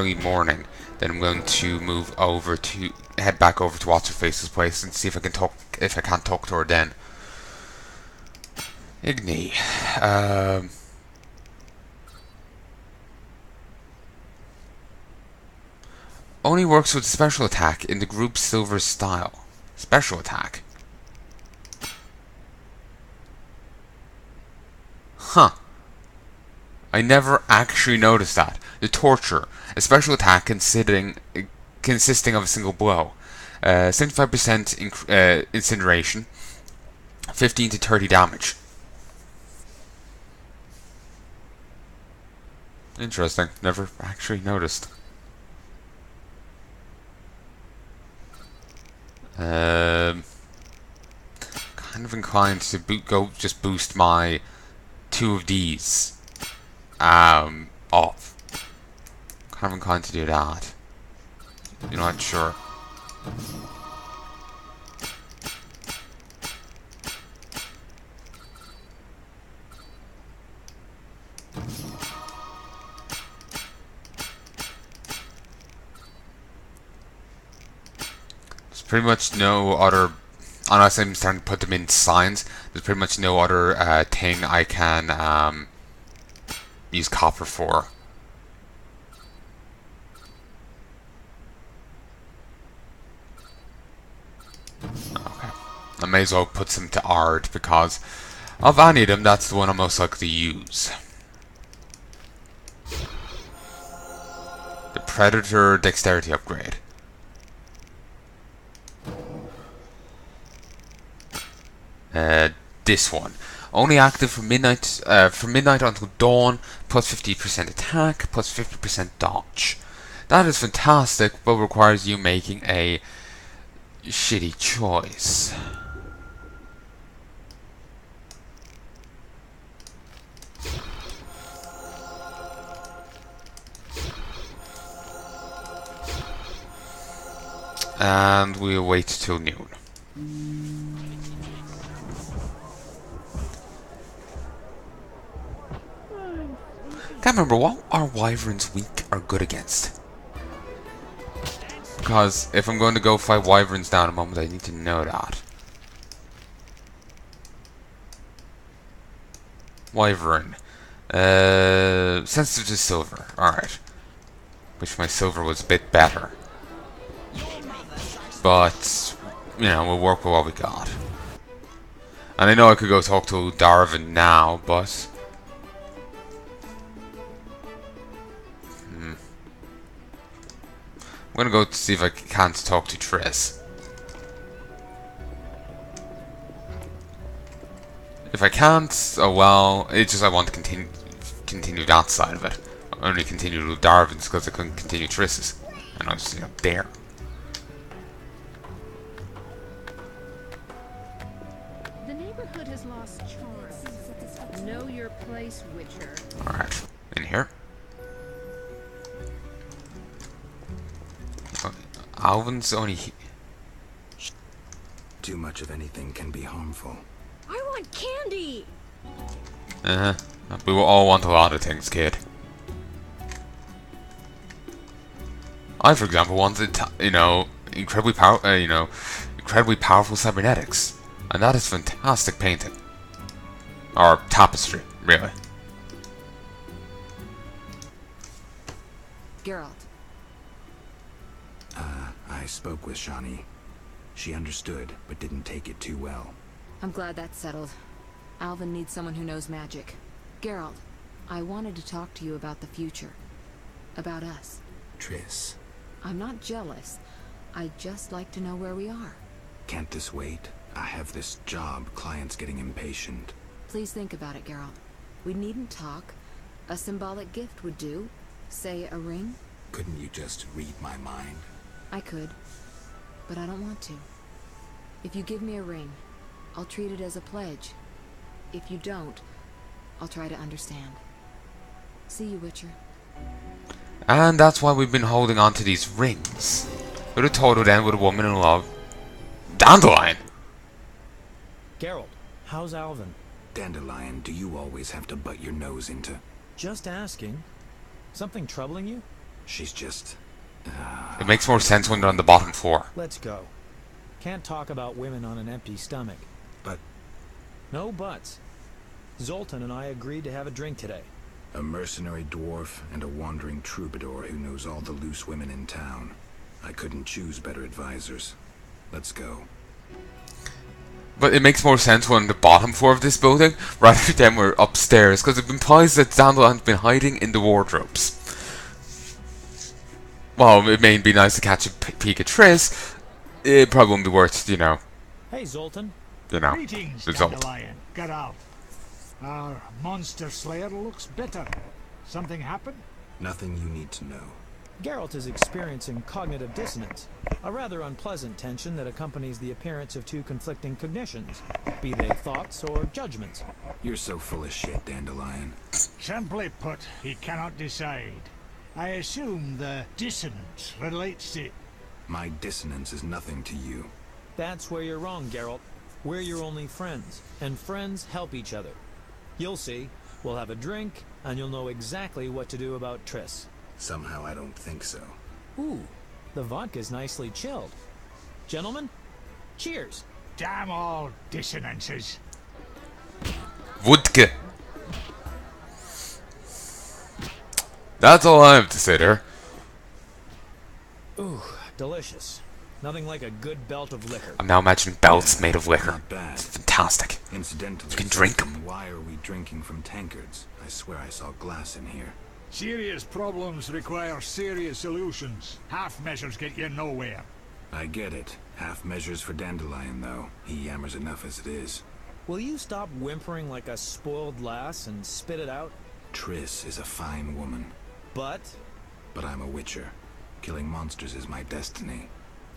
early morning, then I'm going to head back over to What's Her Face's place and see if I can't talk to her then. Igni. Only works with special attack in the group silver style. Special attack? Huh. I never actually noticed that. The torture, a special attack consisting of a single blow. 75% incineration, 15 to 30 damage. Interesting. Never actually noticed. Kind of inclined to just boost my 2 of these off. Kind of inclined to do that. You're not sure. There's pretty much no other, unless I'm starting to put them in signs, there's pretty much no other thing I can use copper for. Okay. I may as well put some to art because of any of them, that's the one I'm most likely to use. The Predator Dexterity Upgrade. This one. Only active from midnight until dawn, plus 50% attack, plus 50% dodge. That is fantastic, but requires you making a shitty choice. And we'll wait till noon. Can't remember what are wyverns weak or good against. Because if I'm going to go fight wyverns down in a moment, I need to know that. Wyvern. Sensitive to silver. Alright. Wish my silver was a bit better. But, you know, we'll work with what we got. And I know I could go talk to Darwin now, but I'm gonna go to see if I can't talk to Triss. If I can't, oh well, it's just I want to continue that side of it. I only continued with Darwin's because I couldn't continue Triss's. And I was just, you know, there. The neighborhood has lost charm. Know your place, Witcher. Alright, in here. Alvin's only Too much of anything can be harmful. I want candy! we will all want a lot of things, kid. I, for example, wanted, incredibly powerful cybernetics. And that is fantastic painting. Or tapestry, really. Geralt. I spoke with Shani. She understood, but didn't take it too well. I'm glad that's settled. Alvin needs someone who knows magic. Geralt, I wanted to talk to you about the future. About us. Triss. I'm not jealous. I'd just like to know where we are. Can't this wait? I have this job. Client's getting impatient. Please think about it, Geralt. We needn't talk. A symbolic gift would do. Say a ring? Couldn't you just read my mind? I could. But I don't want to. If you give me a ring, I'll treat it as a pledge. If you don't, I'll try to understand. See you, Witcher. And that's why we've been holding on to these rings. Who'd have thought it would end with a woman in love? Dandelion! Geralt, how's Alvin? Dandelion, do you always have to butt your nose into? Just asking. Something troubling you? She's just... It makes more sense when they're on the bottom floor. Let's go. Can't talk about women on an empty stomach. But No buts. Zoltan and I agreed to have a drink today. a mercenary dwarf and a wandering troubadour who knows all the loose women in town. I couldn't choose better advisors. Let's go. But it makes more sense when on the bottom floor of this building rather than we're upstairs, because it implies that Dandelion's been hiding in the wardrobes. Well, it may be nice to catch a peek at Triss. It probably won't be worth, Hey, Zoltan. Greetings, the result. Dandelion. Get out. Our monster slayer looks bitter. Something happened? Nothing you need to know. Geralt is experiencing cognitive dissonance, a rather unpleasant tension that accompanies the appearance of two conflicting cognitions, be they thoughts or judgments. You're so full of shit, Dandelion. Simply put, he cannot decide. I assume the dissonance relates to... My dissonance is nothing to you. That's where you're wrong, Geralt. We're your only friends, and friends help each other. You'll see. We'll have a drink, and you'll know exactly what to do about Triss. Somehow I don't think so. Ooh, the vodka's nicely chilled. Gentlemen, cheers. Damn all dissonances. Vodka. That's all I have to say there. Ooh, delicious. Nothing like a good belt of liquor. I'm now imagining belts made of liquor. Not bad. It's fantastic. Incidentally, You can drink 'em. why are we drinking from tankards? I swear I saw glass in here. Serious problems require serious solutions. Half measures get you nowhere. I get it. Half measures for Dandelion, though. He yammers enough as it is. Will you stop whimpering like a spoiled lass and spit it out? Triss is a fine woman, But but I'm a witcher. Killing monsters is my destiny.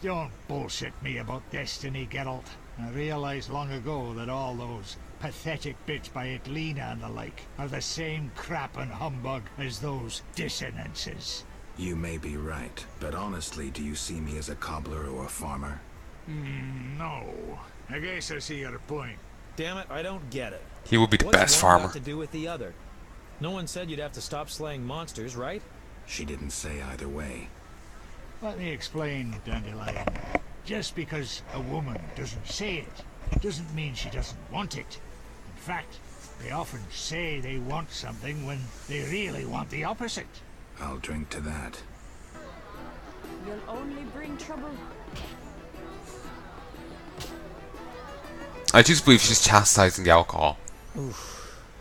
Don't bullshit me about destiny, Geralt. I realized long ago that all those pathetic bits by Etlina and the like are the same crap and humbug as those dissonances. You may be right, but honestly, do you see me as a cobbler or a farmer? No. I guess I see your point. damn it, I don't get it. He will be the What's best one farmer. got to do with the other? No one said you'd have to stop slaying monsters, right? She didn't say either way. Let me explain, Dandelion. Just because a woman doesn't say it, doesn't mean she doesn't want it. In fact, they often say they want something when they really want the opposite. I'll drink to that. You'll only bring trouble. I just believe she's chastising the alcohol.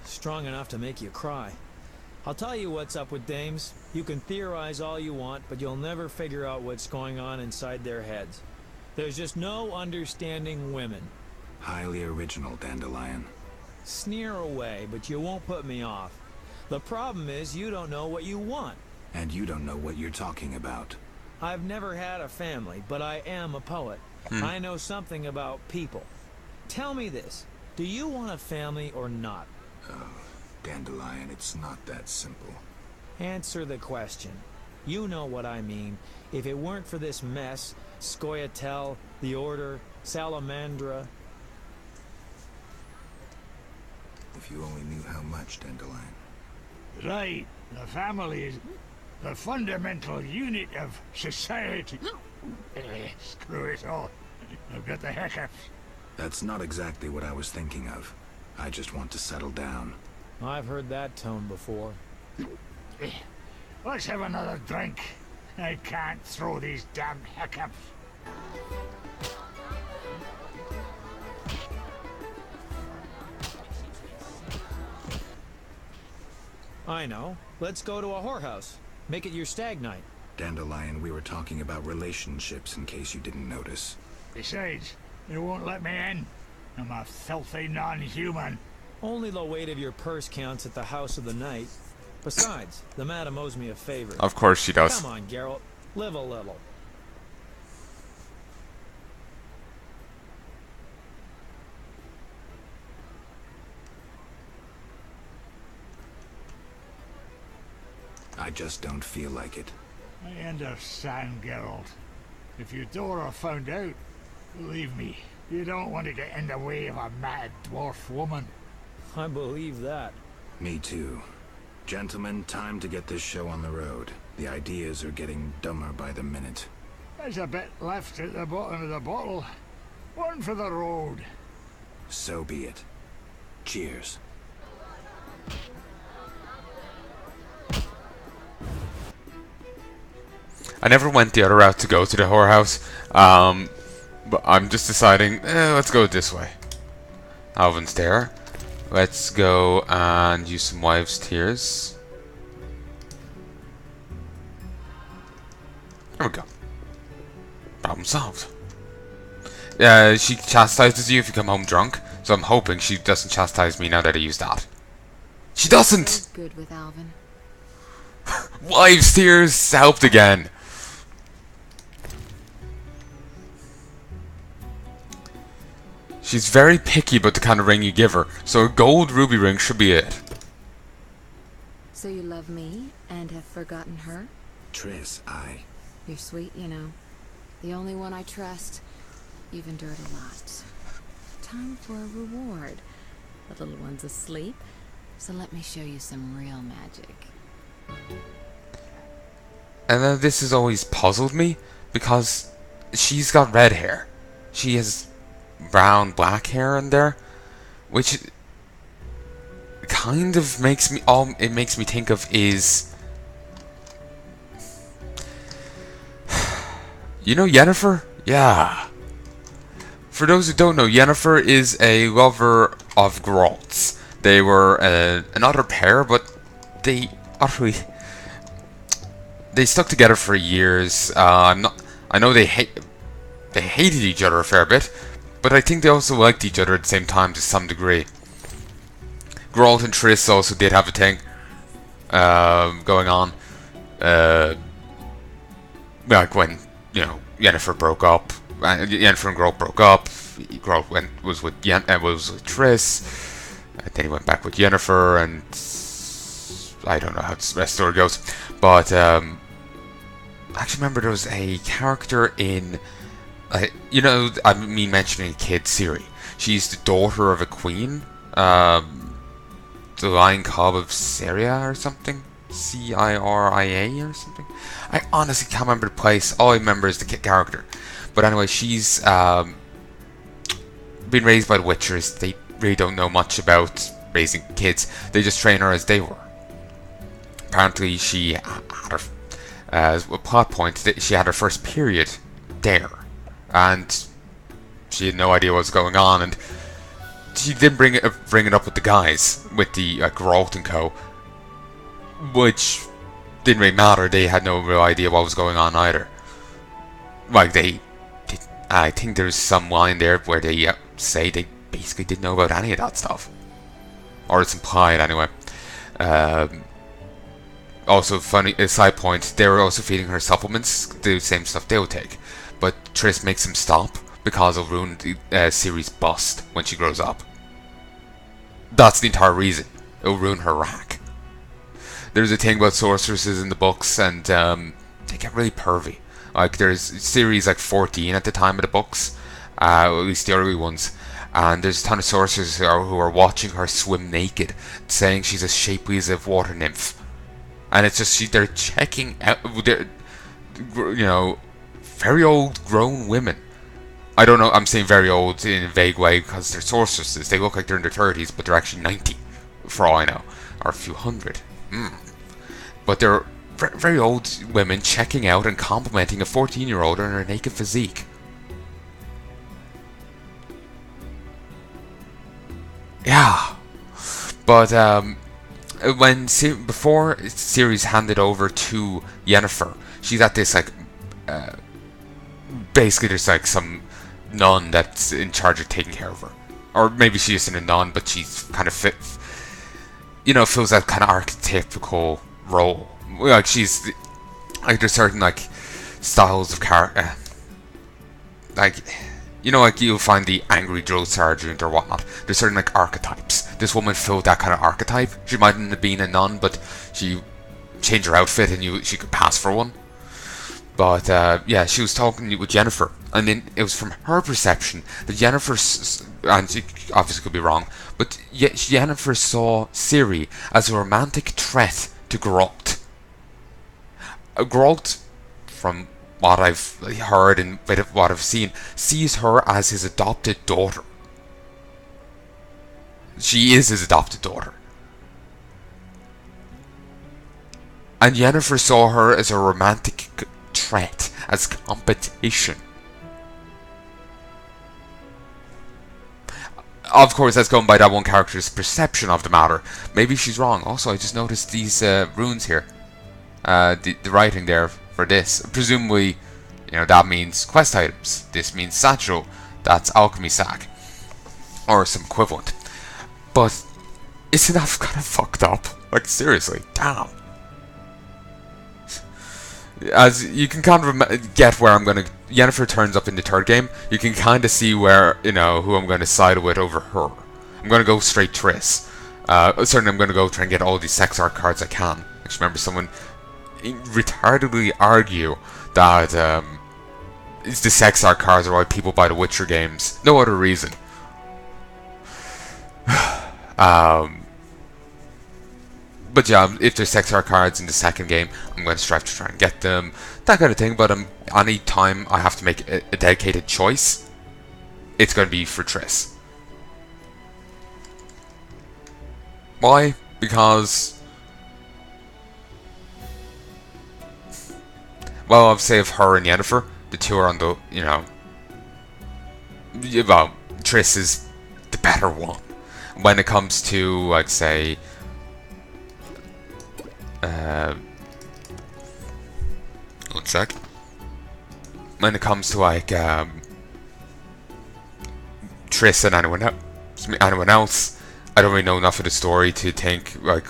Strong enough to make you cry. I'll tell you what's up with dames. You can theorize all you want, but you'll never figure out what's going on inside their heads. There's just no understanding women. Highly original, Dandelion. Sneer away, but you won't put me off. The problem is you don't know what you want. And you don't know what you're talking about. I've never had a family, but I am a poet. I know something about people. Tell me this. Do you want a family or not? Dandelion, it's not that simple. Answer the question. You know what I mean. If it weren't for this mess, Scoia'tael, the Order, Salamandra... If you only knew how much, Dandelion. Right. The family is the fundamental unit of society. Screw it all. I've got the hiccups. That's not exactly what I was thinking of. I just want to settle down. I've heard that tone before. Let's have another drink. I can't throw these damned hiccups. I know. Let's go to a whorehouse. Make it your stag night. Dandelion, we were talking about relationships in case you didn't notice. Besides, they won't let me in. I'm a filthy non-human. Only the weight of your purse counts at the house of the night. Besides, the madam owes me a favor. Of course she does. Come on, Geralt. Live a little. I just don't feel like it. I understand, Geralt. If Eudora found out, believe me, you don't want to get in the way of a mad dwarf woman. I believe that. Me too. Gentlemen, time to get this show on the road. The ideas are getting dumber by the minute. There's a bit left at the bottom of the bottle. One for the road. So be it. Cheers. I never went the other route to go to the whorehouse, but I'm just deciding, let's go this way. Alvin's there. Let's go and use some wives' tears. There we go. Problem solved. She chastises you if you come home drunk, so I'm hoping she doesn't chastise me now that I use that. She doesn't! Good with Alvin. Wives' tears helped again. She's very picky about the kind of ring you give her, so a gold ruby ring should be it. So you love me and have forgotten her? Triss, You're sweet, you know. The only one I trust. You've endured a lot. Time for a reward. The little one's asleep, so let me show you some real magic. And then this has always puzzled me, because she's got red hair. She has brown, black hair in there, which kind of makes me, all it makes me think of is, you know Yennefer? Yeah. For those who don't know, Yennefer is a lover of Geralt's. They were another pair, but they utterly, they stuck together for years. I know they hated each other a fair bit, but I think they also liked each other at the same time to some degree. Geralt and Triss also did have a thing going on. Like when, you know, Yennefer broke up. Yennefer and Geralt broke up. Geralt was with Triss. Then he went back with Yennefer, and I don't know how the rest of the story goes. But I actually remember there was a character in, you know, I mean mentioning a kid, Ciri. She's the daughter of a queen, the Lion Cub of Syria or something, Ciria or something. I honestly can't remember the place. All I remember is the character. But anyway, she's been raised by the Witchers. They really don't know much about raising kids. They just train her as they were. Apparently, she had her a plot point that she had her first period there, and she had no idea what was going on, and she didn't bring it up with the guys, with the Geralt and co, which didn't really matter. They had no real idea what was going on either. Like I think there's some line there where they say they basically didn't know about any of that stuff, or it's implied anyway. Also, funny side point, they were also feeding her supplements, the same stuff they would take, but Triss makes them stop because it'll ruin Ciri's bust when she grows up. That's the entire reason. It'll ruin her rack. There's a thing about sorceresses in the books, and they get really pervy. Like, there's Ciri's like 14 at the time of the books, at least the early ones, and there's a ton of sorcerers who are watching her swim naked, saying she's as shapely as a water nymph. And it's just, they're checking out, they're, you know, very old grown women. I don't know, I'm saying very old in a vague way because they're sorceresses. They look like they're in their 30s, but they're actually 90, for all I know. Or a few hundred. But they're very old women checking out and complimenting a 14-year-old on her naked physique. Yeah. But, before Ciri's handed over to Yennefer, she's at this, like, basically there's, like, some nun that's in charge of taking care of her. Or maybe she isn't a nun, but she's kind of fills that kind of archetypical role. Like, she's, like, there's certain, like, styles of character, like, you know, like, you'll find the angry drill sergeant or whatnot. There's certain, like, archetypes. This woman filled that kind of archetype. She mightn't have been a nun, but she changed her outfit and she could pass for one. But, yeah, she was talking with Yennefer, and then it was from her perception that Yennefer, and she obviously could be wrong, but Yennefer saw Ciri as a romantic threat to Geralt. Geralt, from what I've heard and bit of what I've seen, sees her as his adopted daughter. She is his adopted daughter. And Yennefer saw her as a romantic threat, as competition. Of course, that's going by that one character's perception of the matter. Maybe she's wrong. Also, I just noticed these runes here. The writing there for this. Presumably, that means quest items. This means satchel. That's alchemy sack. Or some equivalent. But, isn't that kind of fucked up? Like, seriously, damn. As you can kind of get where I'm going to... Yennefer turns up in the third game. You can kind of see where, who I'm going to side with over her. I'm going to go straight Triss. Certainly I'm going to go try and get all these sex art cards I can. I just remember someone retardedly argue that it's the sex art cards are why people buy the Witcher games. No other reason. But yeah, if there's sex art cards in the second game, I'm going to strive to try and get them. That kind of thing, but any time I have to make a dedicated choice, it's going to be for Triss. Why? Because... well, I'll say of her and Yennefer, the two are on the, well, Triss is the better one. When it comes to, I'd say... one sec. When it comes to like Triss and anyone else, I don't really know enough of the story to think like.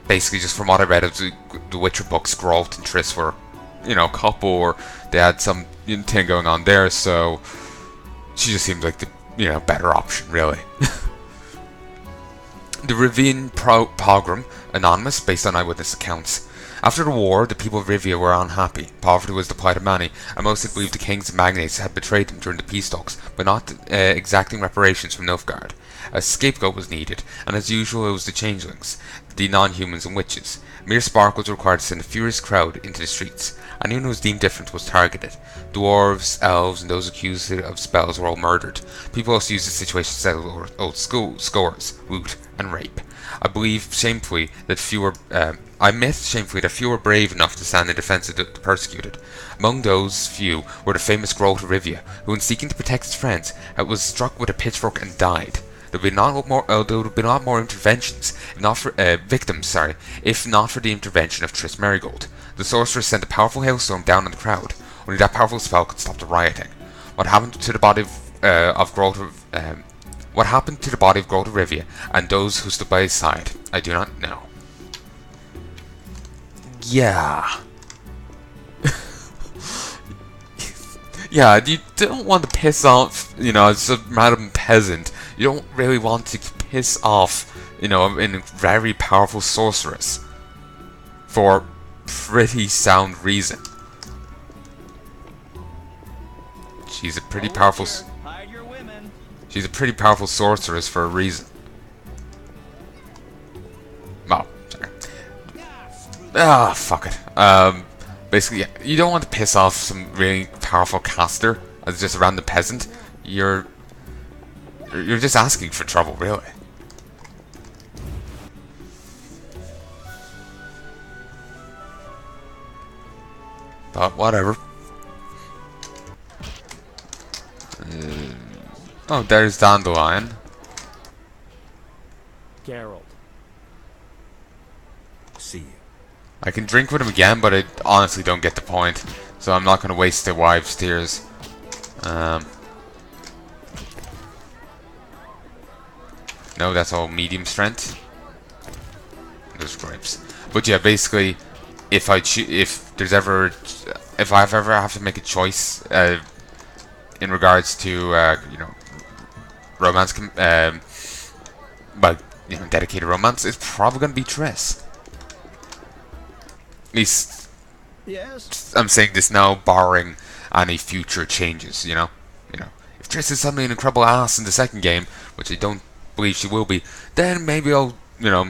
Basically, just from what I read of the Witcher books, Geralt and Triss were, a couple, or they had some thing going on there. So she just seemed like the better option, really. The Rivian Pogrom, anonymous, based on eyewitness accounts. After the war, the people of Rivia were unhappy. Poverty was the plight of many, and most believed the kings and magnates had betrayed them during the peace talks by not exacting reparations from Nilfgaard. A scapegoat was needed, and as usual it was the changelings, the non-humans and witches. Mere spark was required to send a furious crowd into the streets. Anyone who was deemed different was targeted. Dwarves, elves, and those accused of spells were all murdered. People also used the situation to settle old scores, loot, and rape. I believe shamefully that few were brave enough to stand in defense of the persecuted. Among those few were the famous Geralt of Rivia, who, in seeking to protect his friends, was struck with a pitchfork and died. There would have been a lot more interventions, if not for the intervention of Triss Merigold. The sorceress sent a powerful hailstorm down on the crowd. Only that powerful spell could stop the rioting. What happened to the body of Geralt of Rivia and those who stood by his side, I do not know. Yeah. Yeah, you don't want to piss off, as a random peasant. You don't really want to piss off, a very powerful sorceress. For pretty sound reason. She's a pretty powerful... She's a pretty powerful sorceress for a reason. Oh, sorry. Fuck it. Basically, yeah, you don't want to piss off some really powerful caster as just a random peasant. You're just asking for trouble, really. But whatever. Oh, there's Dandelion. Geralt. See you. I can drink with him again, but I honestly don't get the point. So I'm not going to waste the wife's tears. No, that's all medium strength. Those grapes. But yeah, basically, if I ever have to make a choice in regards to romance, dedicated romance, it's probably going to be Triss. At least, Yes. I'm saying this now, barring any future changes. If Triss is suddenly an incredible ass in the second game, which I don't believe she will be, then maybe I'll, you know,